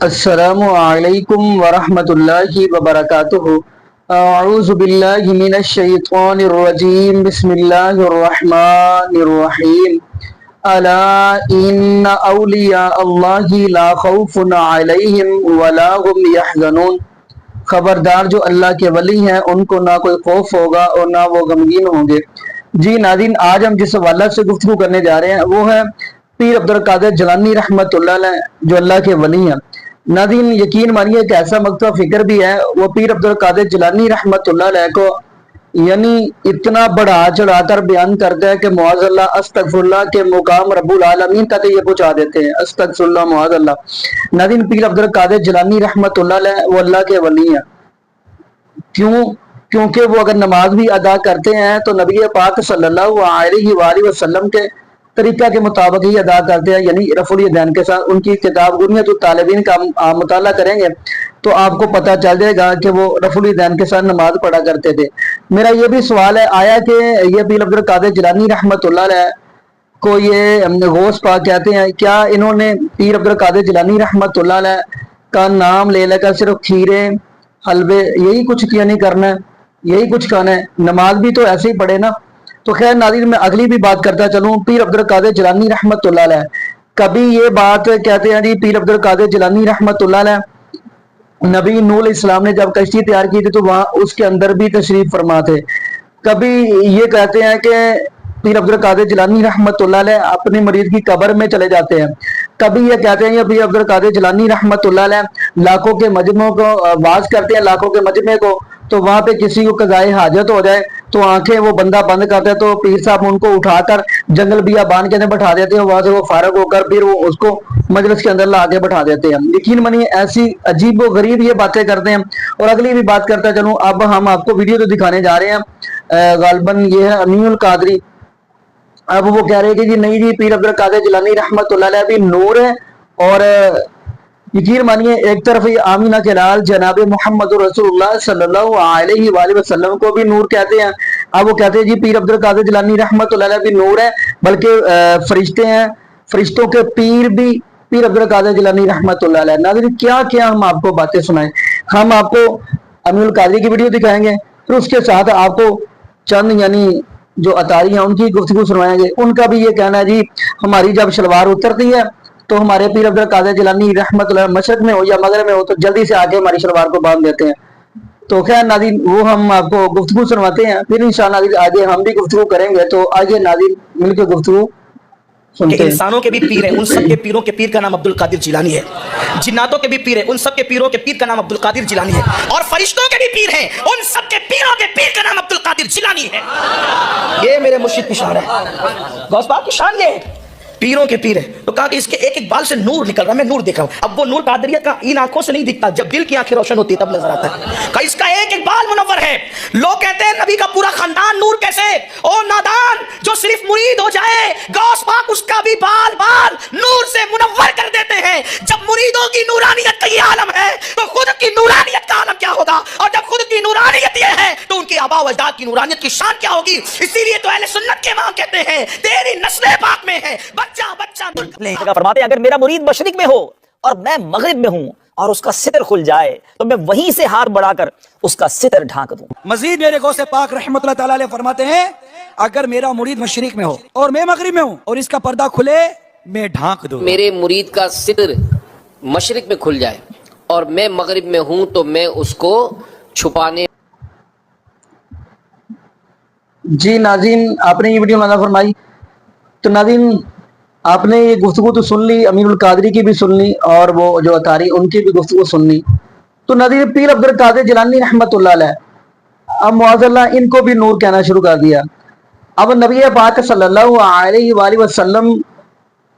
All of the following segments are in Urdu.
السلام علیکم ورحمۃ اللہ وبرکاتہ۔ اعوذ باللہ من الشیطان الرجیم، بسم اللہ الرحمن الرحیم۔ الا ان اولیاء اللہ لا خوف علیہم ولا هم یحزنون۔ خبردار، جو اللہ کے ولی ہیں ان کو نہ کوئی خوف ہوگا اور نہ وہ غمگین ہوں گے۔ جی ناظرین، آج ہم جس حوالہ سے گفتگو کرنے جا رہے ہیں وہ ہے پیر عبدالقادر جیلانی رحمۃ اللہ علیہ، جو اللہ کے ولی ہیں۔ ناظرین، یقین مانیے کہ ایسا مکتبہ فکر بھی ہے، وہ پیر عبدالقادر جیلانی رحمۃ اللہ علیہ کو یعنی اتنا بڑھا چڑھا کر بیان کرتا ہے کہ معاذ اللہ استغفر اللہ کے مقام رب العالمین تک یہ پہنچا دیتے ہیں۔ استغفر اللہ، معاذ اللہ۔ ناظرین، پیر عبدالقادر جیلانی رحمۃ اللہ علیہ وہ اللہ کے ولی ہیں۔ کیونکہ وہ اگر نماز بھی ادا کرتے ہیں تو نبی پاک صلی اللہ علیہ وآلہ وسلم کے طریقہ کے مطابق ہی ادا کرتے ہیں، یعنی رفع الیدین کے ساتھ۔ ان کی کتاب غنیۃ الطالبین کا آپ مطالعہ کریں گے تو آپ کو پتہ چل جائے گا کہ وہ رفع الیدین کے ساتھ نماز پڑھا کرتے تھے۔ میرا یہ بھی سوال ہے، آیا کہ یہ پیر عبدالقادر جیلانی رحمۃ اللہ علیہ کو یہ غوث پاک کہتے ہیں، کیا انہوں نے پیر عبدالقادر جیلانی رحمۃ اللہ علیہ کا نام لے کر صرف کھیرے حلوے یہی کچھ کیا نہیں کرنا ہے، یہی کچھ کھانا ہے؟ نماز بھی تو ایسے ہی پڑھے نا۔ تو خیر ناظرین، میں اگلی بھی بات کرتا چلوں۔ پیر عبدالقادر جیلانی رحمۃ اللہ علیہ کبھی یہ بات کہتے ہیں جی پیر عبدالقادر جیلانی رحمۃ اللہ علیہ نبی نوح علیہ السلام نے جب کشتی تیار کی تھی تو وہاں اس کے اندر بھی تشریف فرما تھے۔ کبھی یہ کہتے ہیں کہ پیر عبدالقادر جیلانی رحمۃ اللہ علیہ اپنے مرید کی قبر میں چلے جاتے ہیں۔ کبھی یہ کہتے ہیں کہ پیر عبدالقادر جیلانی رحمۃ اللہ علیہ لاکھوں کے مجمعوں کو واز کرتے ہیں، لاکھوں کے مجمع کو، تو وہاں پہ کسی کو قضائے حاجت ہو جائے تو آنکھیں وہ بندہ بند کرتا ہے تو پیر صاحب ان کو اٹھا کر جنگل بیابان کے اندر بٹھا دیتے ہیں، وہاں سے وہ فارغ ہو کر پھر وہ اس کو مجلس کے اندر لا کے بٹھا دیتے ہیں۔ یقین مانیے ایسی عجیب و غریب یہ باتیں کرتے ہیں۔ اور اگلی بھی بات کرتا چلوں، اب ہم آپ کو ویڈیو تو دکھانے جا رہے ہیں، غالباً یہ ہے امین القادری۔ اب وہ کہہ رہے ہیں کہ جی نہیں جی پیر عبدالقادر جیلانی رحمۃ اللہ علیہ بھی نور ہے، اور یقین مانیے ایک طرف یہ آمینہ کے لال جناب محمد رسول اللہ صلی اللہ علیہ وآلہ وسلم کو بھی نور کہتے ہیں۔ اب وہ کہتے ہیں جی پیر عبدالقادر جیلانی رحمۃ اللہ علیہ بھی نور ہے، بلکہ فرشتے ہیں، فرشتوں کے پیر بھی پیر عبدالقادر جیلانی رحمۃ اللہ علیہ۔ ناظرین، کیا کیا ہم آپ کو باتیں سنائیں۔ ہم آپ کو امین القادری کی ویڈیو دکھائیں گے، پھر اس کے ساتھ آپ کو چند یعنی جو اطاری ہیں ان کی گفتگو سنوائیں گے۔ ان کا بھی یہ کہنا ہے جی ہماری جب شلوار اترتی ہے تو ہمارے پیر عبدالقادر جیلانی رحمۃ اللہ مشرق میں ہو یا مغرب میں ہو تو جلدی سے آگے ہماری شلوار کو باندھ دیتے ہیں۔ تو خیر ناظرین، وہ ہم آپ کو گفتگو سنواتے ہیں، پھر انشاءاللہ آگے ہم بھی گفتگو کریں گے۔ تو آئیے ناظرین مل کے گفتگو کہ انسانوں کے بھی پیر ہیں، ان سب کے پیروں کے پیر کا نام عبدالقادر جیلانی ہے۔ جناتوں کے بھی پیر ہیں، ان سب کے پیروں کے پیر کا نام عبدالقادر جیلانی ہے۔ اور فرشتوں کے بھی پیر ہیں، ان سب کے پیروں کے پیر کا نام عبدالقادر جیلانی ہے۔ یہ میرے مرشد کی شان ہے، غوث پاک کی شان یہ ہے، پیروں کے پیر ہیں۔ تو کہا کہ اس کے ایک ایک بال سے نور نکل رہا ہے، میں نور دیکھ رہا ہوں۔ اب وہ نور قادریہ کا ان آنکھوں سے نہیں دکھتا، جب دل کی آنکھیں روشن ہوتی ہے تب نظر آتا ہے۔ کہا اس کا ایک ایک بال منور ہے۔ لوگ کہتے ہیں نبی کا پورا خاندان نور کیسے؟ او نادان، جو صرف مرید ہو جائے غوث پاک اس کا بھی بال بال نور سے منور کر دیتے ہیں۔ جب مریدوں کی نورانیت کا یہ عالم ہے تو خود کی نورانیت کا عالم کیا ہوگا؟ اور جب خود کی نورانیت یہ ہے تو ان کی آبا و اجداد کی نورانیت کی شان کیا ہوگی؟ اسی لیے تو اہل سنت کے امام کہتے ہیں تیری نسل پاک میں ہے بچہ بچہ۔ فرماتے ہیں اگر میرا مرید مشرق میں ہو اور میں مغرب میں ہوں اور اس کا ستر کھل جائے تو میں وہیں سے ہاتھ بڑھا کر اس کا ستر ڈھانک دوں۔ مزید میرے غوث پاک رحمۃ اللہ تعالی علیہ فرماتے ہیں اگر میرا مرید مشرق میں ہو اور میں مغرب میں ہوں اور اس کا پردہ کھلے میں ڈھانک دوں۔ میرے مرید کا ستر مشرق میں کھل جائے اور میں مغرب میں ہوں تو میں اس کو چھپانے۔ جی ناظرین، آپ نے یہ ویڈیو نازل فرمائی تو ناظرین آپ نے یہ گفتگو تو سن لی، امین القادری کی بھی سن لی اور وہ جو اطاری ان کی بھی گفتگو سن لی۔ تو ناظرین پیر عبدالقادر جیلانی رحمۃ اللہ علیہ اب معاذ اللہ ان کو بھی نور کہنا شروع کر دیا۔ اب نبی پاک صلی اللہ علیہ وآلہ وسلم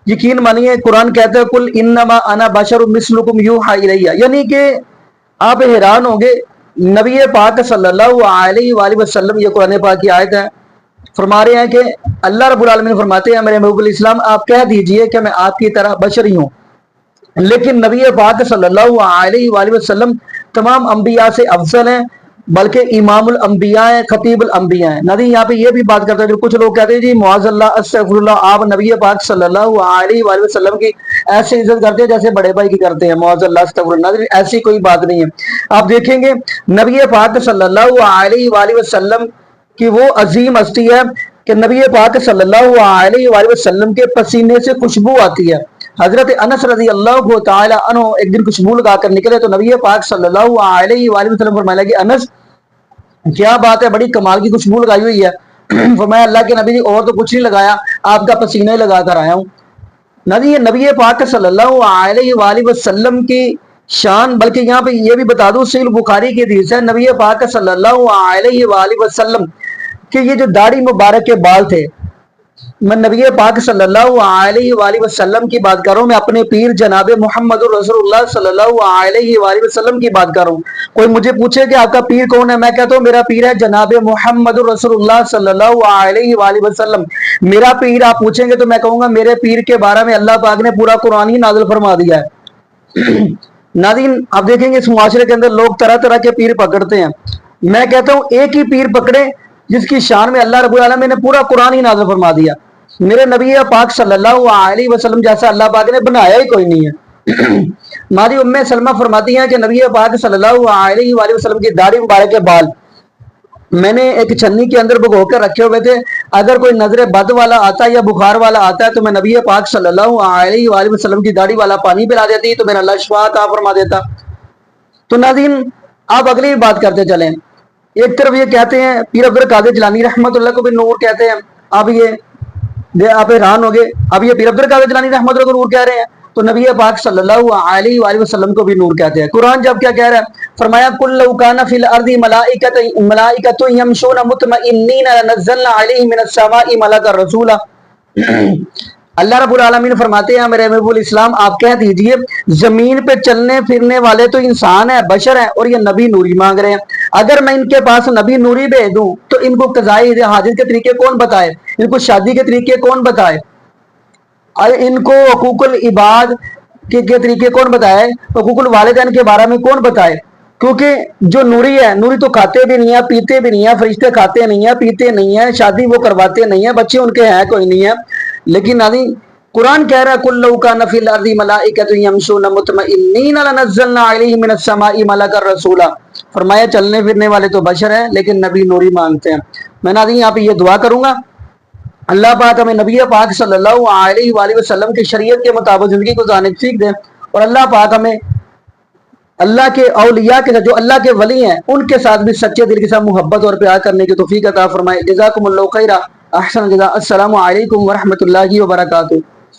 یقین مانیے قرآن کہتا ہے کل انما انا بشر مثلکم یوحی الیہ، یعنی کہ آپ حیران ہوں گے نبی پاک صلی اللہ علیہ وآلہ وسلم، یہ قرآن پاک کی آیت ہے، فرما رہے ہیں کہ اللہ رب العالمین فرماتے ہیں میرے محبوب علیہ السلام آپ کہہ دیجئے کہ میں آپ کی طرح بشر ہی ہوں۔ لیکن نبی پاک صلی اللہ علیہ وآلہ وسلم تمام انبیاء سے افضل ہیں، بلکہ امام الانبیاء ہیں، خطیب الانبیاء ہیں۔ نبی یہاں پہ یہ بھی بات کرتے ہیں، جو کچھ لوگ کہتے ہیں جی معاذ اللہ استغفر اللہ، آپ نبی پاک صلی اللہ علیہ وآلہ وسلم کی ایسے عزت کرتے ہیں جیسے بڑے بھائی کی کرتے ہیں، معاذ اللہ استغفر اللہ، ایسی کوئی بات نہیں ہے۔ آپ دیکھیں گے نبی پاک صلی اللہ علیہ وآلہ وسلم کی وہ عظیم ہستی ہے کہ نبی پاک صلی اللہ علیہ وآلہ وسلم کے پسینے سے خوشبو آتی ہے۔ حضرت انس رضی اللہ تعالی عنہ ایک دن خوشبو لگا کر نکلے تو نبی پاک صلی اللہ علیہ وآلہ وسلم فرمایا کہ انس کیا بات ہے، بڑی کمال کی خوشبو لگائی ہوئی ہے۔ فرمایا اللہ کے نبی جی اور تو کچھ نہیں لگایا، آپ کا پسینہ ہی لگا کر آیا ہوں۔ نبی پاک صلی اللہ علیہ وآلہ وسلم کی شان، بلکہ یہاں پہ یہ بھی بتا دوں صحیح بخاری کی حدیث ہے، نبی پاک صلی اللہ علیہ وآلہ وسلم کہ یہ جو داڑھی مبارک کے بال تھے، میں نبی پاک صلی اللہ علیہ وآلہ وسلم کی بات کر رہا ہوں، میں اپنے پیر جناب محمد رسول اللہ صلی اللہ علیہ وآلہ وسلم کی بات کر رہا ہوں۔ کوئی مجھے پوچھے کہ آپ کا پیر کون ہے، میں کہتا ہوں میرا پیر ہے جناب محمد رسول اللہ صلی اللہ علیہ وآلہ وسلم۔ میرا پیر آپ پوچھیں گے تو میں کہوں گا میرے پیر کے بارے میں اللہ پاک نے پورا قرآن ہی نازل فرما دیا ہے۔ ناظرین آپ دیکھیں گے اس معاشرے کے اندر لوگ طرح طرح کے پیر پکڑتے ہیں، میں کہتا ہوں ایک ہی پیر پکڑے جس کی شان میں اللہ رب العالمین نے پورا قرآن ہی نازل فرما دیا۔ میرے نبی پاک صلی اللہ علیہ وسلم جیسا اللہ پاک نے بنایا ہی کوئی نہیں ہے۔ ہماری ام سلمہ فرماتی ہیں کہ نبی پاک صلی اللہ علیہ وآلہ وسلم کی داڑھی مبارک کے بال میں نے ایک چھنی کے اندر بھگو کر رکھے ہوئے تھے، اگر کوئی نظر بد والا آتا ہے یا بخار والا آتا ہے تو میں نبی پاک صلی اللہ علیہ وآلہ وسلم کی داڑھی والا پانی پلا دیتی تو میرا اللہ شفا عطا فرما دیتا۔ تو ناظرین آپ اگلی بات کرتے چلیں، ایک طرف یہ کہتے ہیں پیر عبد القادر جیلانی رحمۃ اللہ کو بھی نور کہتے ہیں، اب یہ آپ حیران ہو گئے، اب یہ پیر عبد القادر جیلانی رحمۃ اللہ کو نور کہہ رہے ہیں تو نبی پاک صلی اللہ علیہ وآلہ وسلم کو بھی نور کہتے ہیں۔ قرآن جب کیا کہہ رہا ہے، فرمایا قُل لَوْ كَانَ فِي الْأَرْضِ مَلَائِكَةٌ يَمْشُونَ مُطْمَئِنِّينَ لَنَزَّلْنَا عَلَيْهِم مِّنَ السَّمَاءِ مَلَكًا رَّسُولًا۔ اللہ رب العالمین فرماتے ہیں میرے محبوب الاسلام آپ کہہ دیجئے زمین پہ چلنے پھرنے والے تو انسان ہیں، بشر ہیں، اور یہ نبی نوری مانگ رہے ہیں۔ اگر میں ان کے پاس نبی نوری بھیج دوں تو ان کو قضائی حاجت کے طریقے کون بتائے، ان کو شادی کے طریقے کون بتائے، ان کو حقوق العباد کے طریقے کون بتائے، حقوق الوالدین کے بارے میں کون بتائے؟ کیونکہ جو نوری ہے، نوری تو کھاتے بھی نہیں ہیں، پیتے بھی نہیں ہیں، فرشتے کھاتے نہیں ہیں، پیتے نہیں ہیں، شادی وہ کرواتے نہیں ہیں، بچے ان کے ہیں کوئی نہیں ہے۔ لیکن ناظرین قرآن کہہ رہا ہے قُل لَوْ كَانَ فِي الْأَرْضِ مَلَائِكَةٌ يَمْشُونَ مُطْمَئِنِّينَ لَنَزَّلْنَا عَلَيْهِم مِّنَ السَّمَاءِ مَلَكًا رَّسُولًا۔ فرمایا چلنے پھرنے والے تو بشر ہیں لیکن نبی نوری مانگتے ہیں۔ میں ناظرین یہاں پہ یہ دعا کروں گا اللہ پاک ہمیں نبی پاک صلی اللہ علیہ وآلہ وسلم کی شریعت کے مطابق زندگی گزارنے کی سیکھ دے، اور اللہ پاک ہمیں اللہ کے اولیاء کے جو اللہ کے ولی ہیں ان کے ساتھ بھی سچے دل کے ساتھ محبت اور پیار کرنے کی توفیق عطا فرمائے۔ جزاکم اللہ خیرا، احسن جزا۔ السلام علیکم ورحمۃ اللہ وبرکاتہ۔